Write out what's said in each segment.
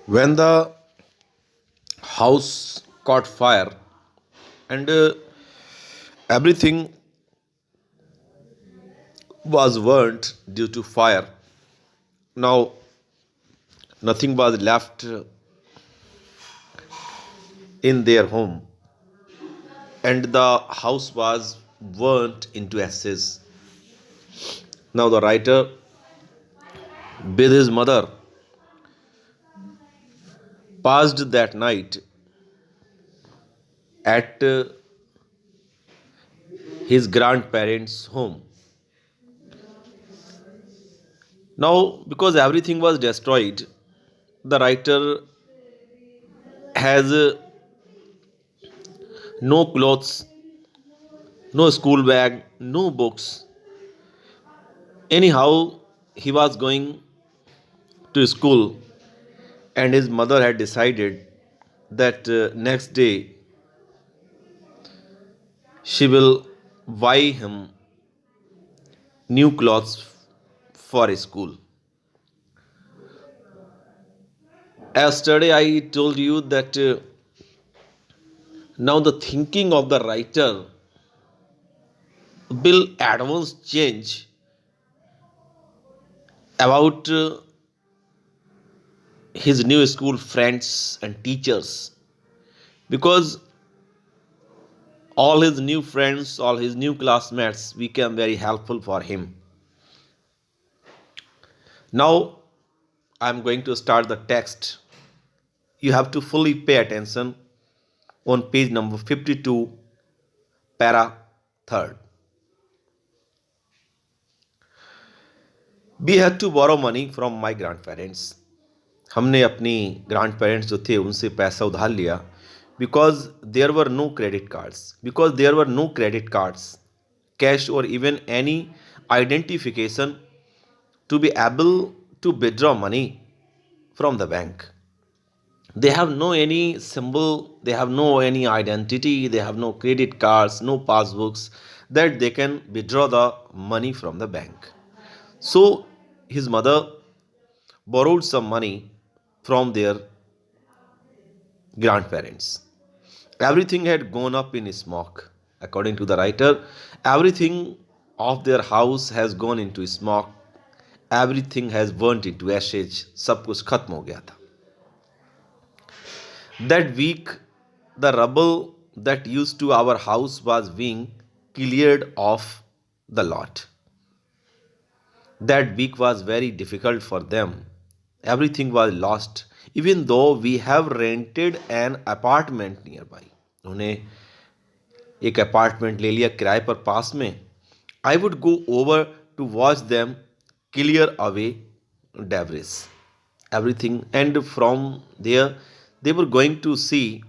When the house caught fire and everything was burnt due to fire, now nothing was left in their home, and the house was burnt into ashes. Now the writer, with his mother, passed that night at his grandparents' home. Now, because everything was destroyed, the writer has no clothes, no school bag, no books. Anyhow, he was going to school, and his mother had decided that next day she will buy him new clothes for school. Yesterday, I told you that now the thinking of the writer will at once change about his new school friends and teachers, because all his new friends, all his new classmates became very helpful for him. Now I'm going to start the text. You have to fully pay attention on page number 52, para 3rd. We had to borrow money from my grandparents. हमने अपनी grand parents जो थे उनसे पैसा उधार लिया, because there were no credit cards cash और even any identification to be able to withdraw money from the bank. They have no any symbol, they have no any identity, they have no credit cards, no passbooks that they can withdraw the money from the bank. So his mother borrowed some money from their grandparents. Everything had gone up in smoke. According to the writer, everything of their house has gone into smoke. Everything has burnt into ashes. सब कुछ खत्म हो गया था. That week, the rubble that used to our house was being cleared off the lot. That week was very difficult for them. Everything was lost, even though we have rented an apartment nearby. उन्होंने एक apartment ले लिया किराए पर पास में. I would go over to watch them clear away debris everything, and from there they were going to see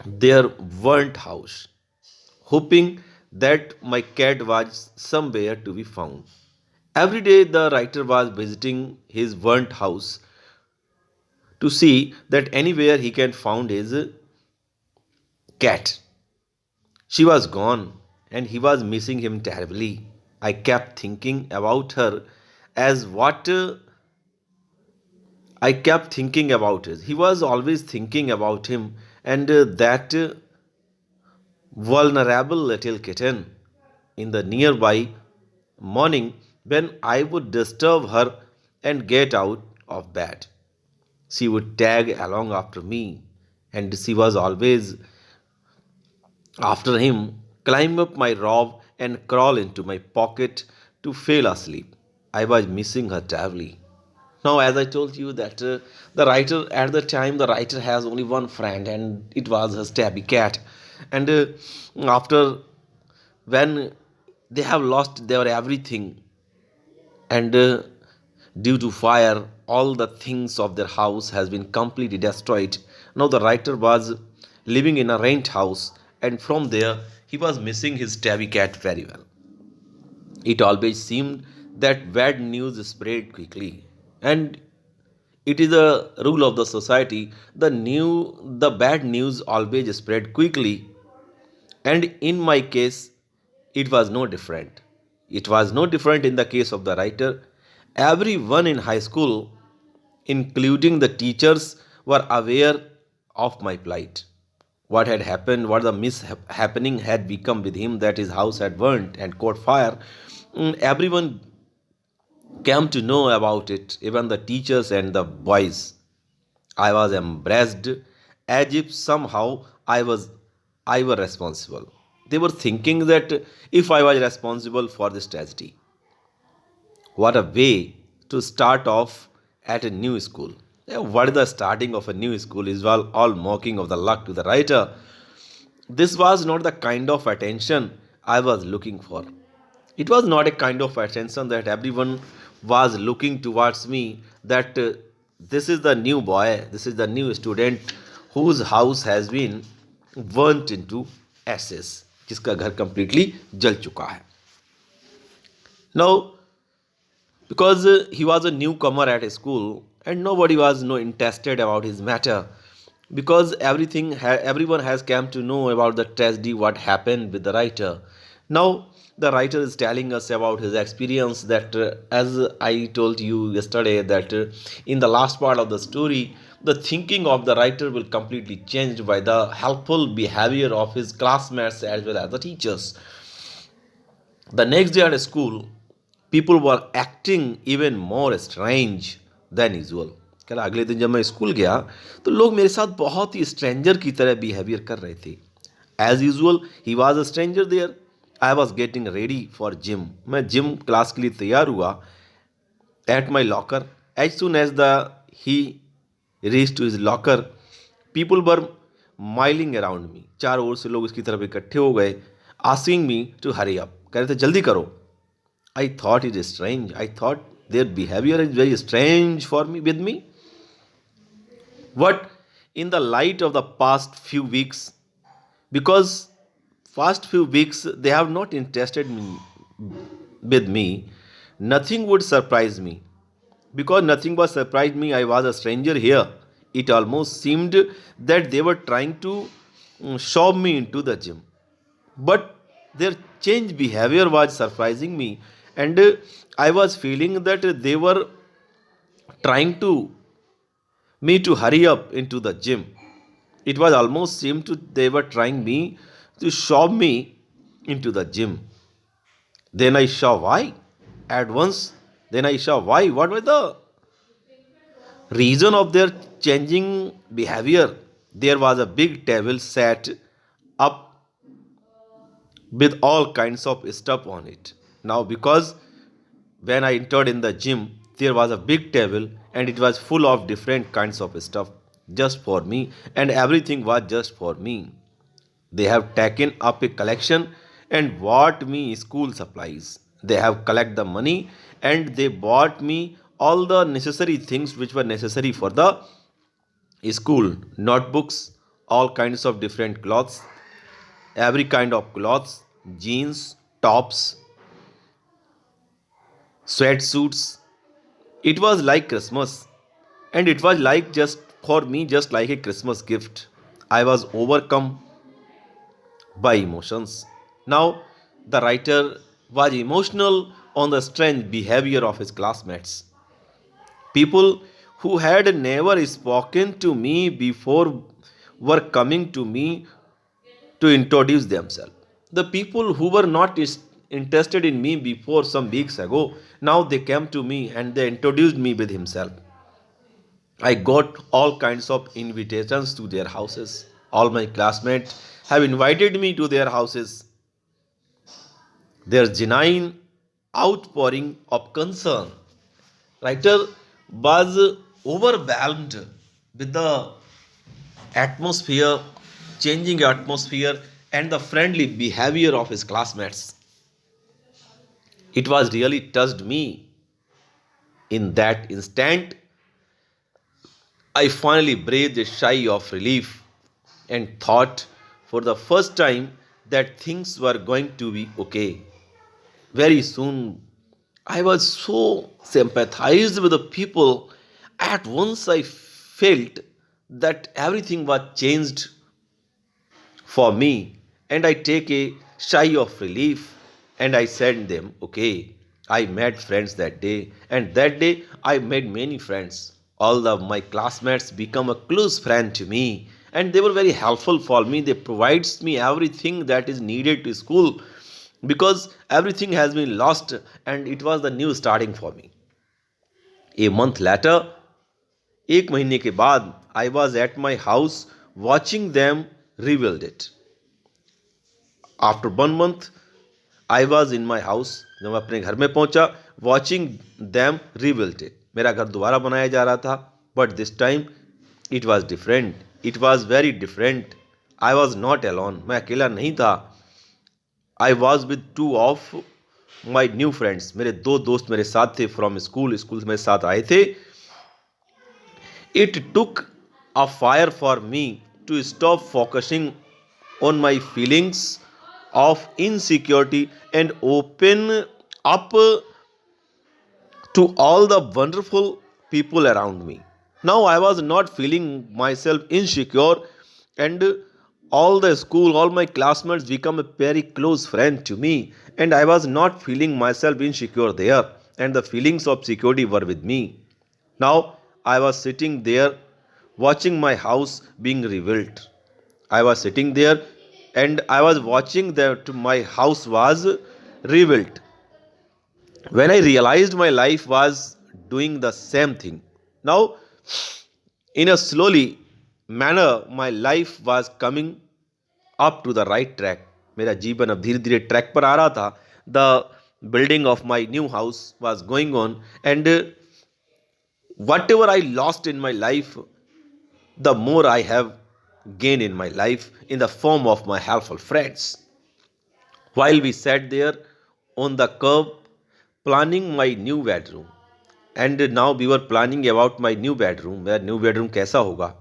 their burnt house, hoping that my cat was somewhere to be found. Every day the writer was visiting his burnt house to see that anywhere he can find his cat. She was gone, and he was missing him terribly. I kept thinking about her as what I kept thinking about it. He was always thinking about him, and that vulnerable little kitten in the nearby morning when I would disturb her and get out of bed. She would tag along after me, and she was always after him, climb up my robe and crawl into my pocket to fall asleep. I was missing her terribly. Now, as I told you that the writer at the time, the writer has only one friend, and it was his tabby cat. And after when they have lost their everything, and due to fire, all the things of their house has been completely destroyed. Now the writer was living in a rent house, and from there he was missing his tabby cat very well. It always seemed that bad news spread quickly, and it is a rule of the society. The bad news always spread quickly, and in my case, it was no different. It was no different in the case of the writer. Everyone in high school including the teachers, were aware of my plight. What had happened, what the mishappening had become with him, that his house had burnt and caught fire. Everyone came to know about it, even the teachers and the boys. I was embraced as if somehow I were responsible. They were thinking that if I was responsible for this tragedy. What a way to start off at a new school. Yeah, what is the starting of a new school is all mocking of the luck to the writer. This was not the kind of attention I was looking for. It was not a kind of attention that everyone was looking towards me, that this is the new boy, this is the new student whose house has been burnt into ashes, जिसका घर completely जल चुका है. Now, because he was a newcomer at school and nobody was no interested about his matter, because everyone has come to know about the tragedy what happened with the writer. Now the writer is telling us about his experience, that as I told you yesterday, that in the last part of the story, the thinking of the writer will completely change by the helpful behavior of his classmates as well as the teachers. The next day at school, people were acting even more strange than usual. कल अगले दिन जब मैं school गया तो लोग मेरे साथ बहुत ही स्ट्रेंजर की तरह बिहेवियर कर रहे थे. As usual he was a stranger there. I was getting ready for gym. मैं जिम क्लास के लिए तैयार हुआ. At my locker, as soon as the he reach to his locker, people were milling around me. चारों ओर से लोग इसकी तरफ इकट्ठे हो गए, asking me to hurry up. कह रहे थे जल्दी करो. I thought it is strange. I thought their behavior is very strange for me with me. What in the light of the past few weeks, because past few weeks they have not interested me with me, nothing would surprise me. Because nothing was surprised me, I was a stranger here. It almost seemed that they were trying to shove me into the gym. But their changed behavior was surprising me, and I was feeling that they were trying to me to hurry up into the gym. It was almost seemed to they were trying me to shove me into the gym. Then I saw why. At once, then I saw why. What was the reason of their changing behavior? There was a big table set up with all kinds of stuff on it. Now, because when I entered in the gym, there was a big table and it was full of different kinds of stuff just for me, and everything was just for me. They have taken up a collection and bought me school supplies. They have collected the money and they bought me all the necessary things which were necessary for the school: notebooks, all kinds of different clothes, every kind of clothes, jeans, tops, sweatsuits. It was like Christmas, and it was like just for me, just like a Christmas gift. I was overcome by emotions. Now, the writer was emotional on the strange behavior of his classmates. People who had never spoken to me before were coming to me to introduce themselves. The people who were not interested in me before some weeks ago, now they came to me and they introduced me with himself. I got all kinds of invitations to their houses. All my classmates have invited me to their houses. Their genuine outpouring of concern. Writer was overwhelmed with the atmosphere, changing atmosphere, and the friendly behavior of his classmates. It was really touched me. In that instant, I finally breathed a sigh of relief and thought for the first time that things were going to be okay. Very soon, I was so sympathized with the people. At once, I felt that everything was changed for me, and I take a sigh of relief and I said them, okay. I made friends that day, and that day I made many friends. My classmates become a close friend to me, and they were very helpful for me. They provides me everything that is needed to school because everything has been lost and it was the new starting for me. A month later, एक महीने के बाद, I was at my house watching them rebuild it. After 1 month, I was in my house. जब मैं अपने घर में पहुंचा, watching them rebuild it. मेरा घर दोबारा बनाया जा रहा था, but this time it was different. It was very different. I was not alone. मैं अकेला नहीं था. I was with two of my new friends. मेरे दो दोस्त मेरे साथ थे from school. स्कूल से मेरे साथ आए थे. It took a fire for me to stop focusing on my feelings of insecurity and open up to all the wonderful people around me. Now I was not feeling myself insecure, and all my classmates become a very close friend to me, and I was not feeling myself insecure there, and the feelings of security were with me. Now I was sitting there watching my house being rebuilt. I was sitting there and I was watching that my house was rebuilt. When I realized my life was doing the same thing. Now, in a slowly manner, my life was coming up to the right track. मेरा जीवन अब धीरे धीरे track पर आ रहा था. The building of my new house was going on, and whatever I lost in my life, the more I have gained in my life in the form of my helpful friends. While we sat there on the curb planning my new bedroom, and now we were planning about my new bedroom, मेरा new bedroom कैसा होगा.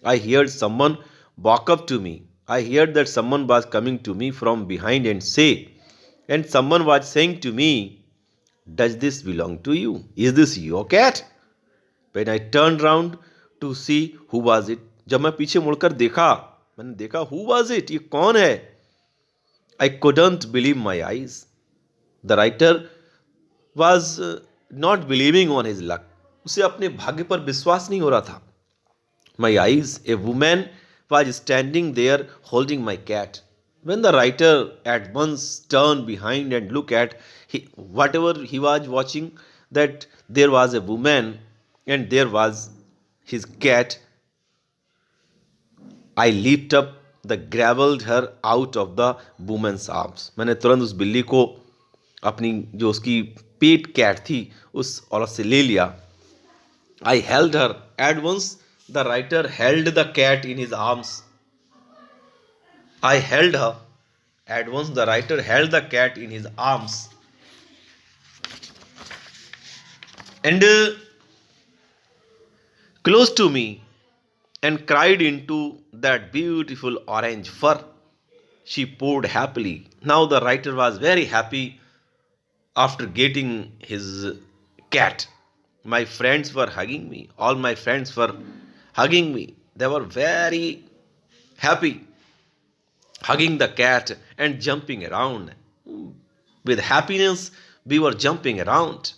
I heard someone walk up to me. I heard that someone was coming to me from behind and someone was saying to me, does this belong to you? Is this your cat? When I turned round to see who was it, जब मैं पीछे मुड़कर देखा, मैंने देखा who was it, ये कौन है? I couldn't believe my eyes. The writer was not believing on his luck. उसे अपने भाग्य पर विश्वास नहीं हो रहा था. My eyes, a woman was standing there holding my cat. When the writer at once turned behind and looked at whatever he was watching, that there was a woman and there was his cat, I leaped up the grabbed her out of the woman's arms. मैंने तुरंत उस बिल्ली को अपनी जो उसकी पेट cat थी उस औरत से ले लिया. I held her. At once the writer held the cat in his arms. I held her. At once the writer held the cat in his arms and close to me and cried into that beautiful orange fur. She poured happily. Now the writer was very happy after getting his cat. My friends were hugging me. All my friends were hugging me. They were very happy, hugging the cat and jumping around. With happiness, we were jumping around.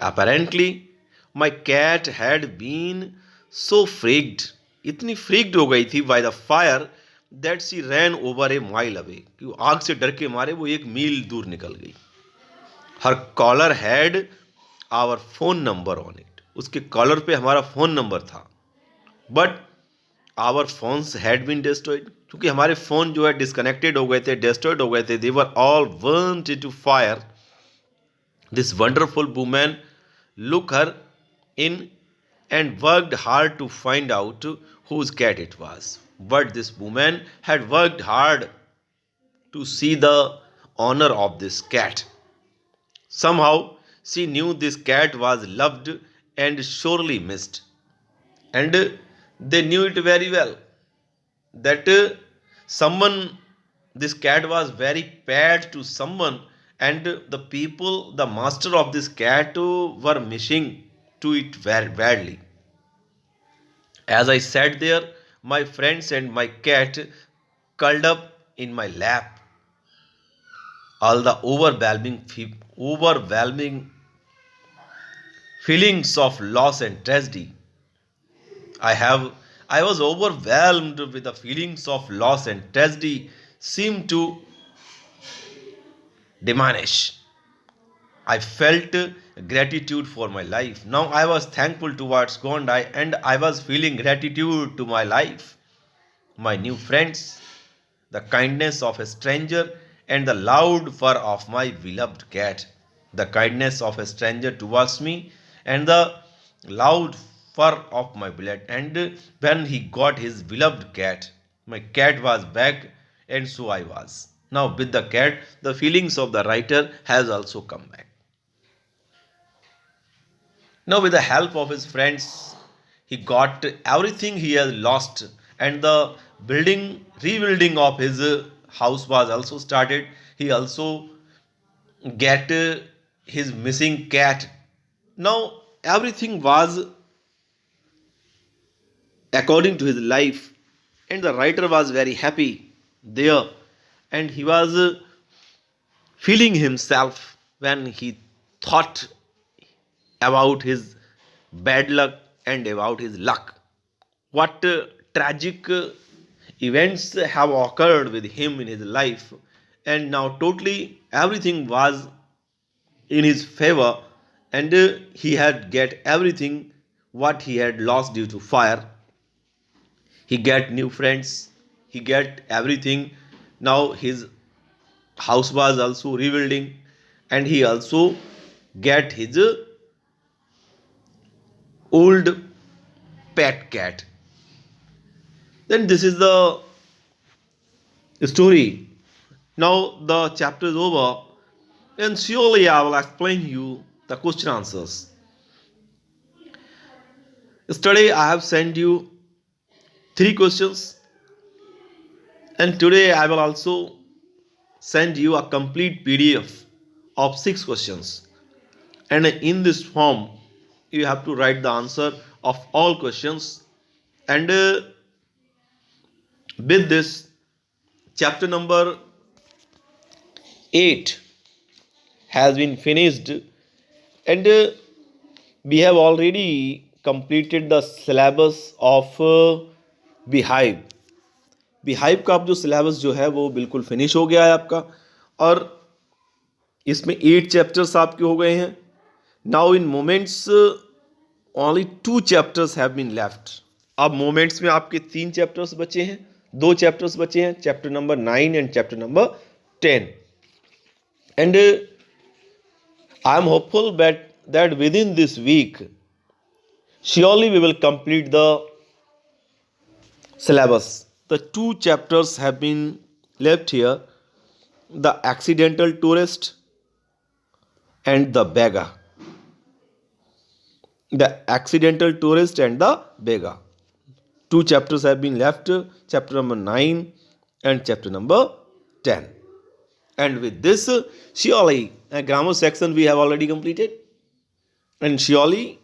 Apparently, my cat had been so freaked, इतनी freaked हो गई थी by the fire that she ran over a mile away. कि वो आग से डर के मारे वो 1 मील दूर निकल गई. Her collar had our phone number on it. उसके कॉलर पे हमारा फ़ोन नंबर था. But our phones had been destroyed. क्योंकि हमारे फ़ोन जो है डिस्कनेक्टेड हो गए थे, destroyed हो गए थे. They were all burnt into fire. This wonderful woman looked her in and worked hard to find out whose cat it was. But this woman had worked hard to see the owner of this cat. Somehow she knew this cat was loved and sorely missed. And they knew it very well that someone, this cat was very pet to someone, and the people, the master of this cat, were missing to it very badly. As I sat there, my friends and my cat curled up in my lap. All the overwhelming feelings of loss and tragedy. I have I was overwhelmed with the feelings of loss and tragedy seemed to diminish. I felt gratitude for my life. Now I was thankful towards God and I was feeling gratitude to my life, my new friends, the kindness of a stranger, and the loud fur of my beloved cat. The kindness of a stranger towards me, and the loud fur of my beloved. And when he got his beloved cat, my cat was back, and so I was. Now, with the cat, the feelings of the writer has also come back. Now, with the help of his friends, he got everything he has lost, and the rebuilding of his house was also started. He also get his missing cat. Now, everything was according to his life, and the writer was very happy there, and he was feeling himself when he thought about his bad luck and about his luck. What tragic events have occurred with him in his life, and now totally everything was in his favor, and he had get everything what he had lost due to fire. He get new friends, he get everything. Now his house was also rebuilding, and he also get his old pet cat. Then this is the story. Now the chapter is over, and surely I will explain you the question answers. Yesterday I have sent you three questions, and today I will also send you a complete PDF of six questions. And in this form, you have to write the answer of all questions. And with this, chapter number 8 has been finished, and we have already completed the syllabus of Beehive. Beehive का अब जो syllabus जो है वो बिल्कुल finish हो गया है आपका, और इसमें 8 चैप्टर्स आपके हो गए हैं. Now in moments only 2 chapters have been left. अब मोमेंट्स में आपके 3 चैप्टर्स बचे हैं, 2 चैप्टर्स बचे हैं, chapter number 9 and chapter number 10. And I am hopeful that within this week surely we will complete the syllabus. The 2 chapters have been left here: the accidental tourist and the beggar. The accidental tourist and the beggar. 2 chapters have been left: chapter number 9 and chapter number 10. And with this, surely a grammar section we have already completed. And surely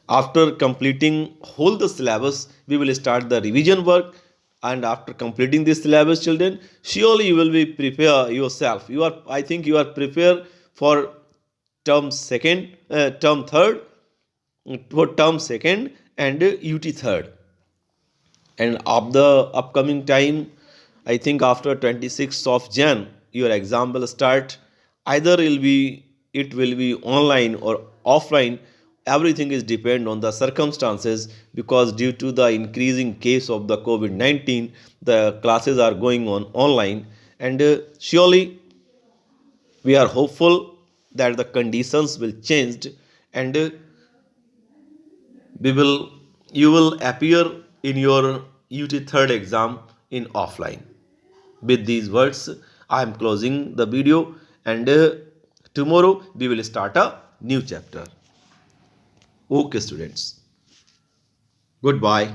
after completing whole the syllabus, we will start the revision work. And after completing this syllabus, children, surely you will be prepare yourself. I think you are prepared for term third, for term second, and UT third. And of the upcoming time, I think after 26th of Jan, your exam will start. Either it will be online or offline. Everything is depend on the circumstances, because due to the increasing case of the COVID-19, the classes are going on online. And surely we are hopeful that the conditions will change, and you will appear in your UT third exam in offline. With these words, I am closing the video, and tomorrow we will start a new chapter. Okay, students. Goodbye.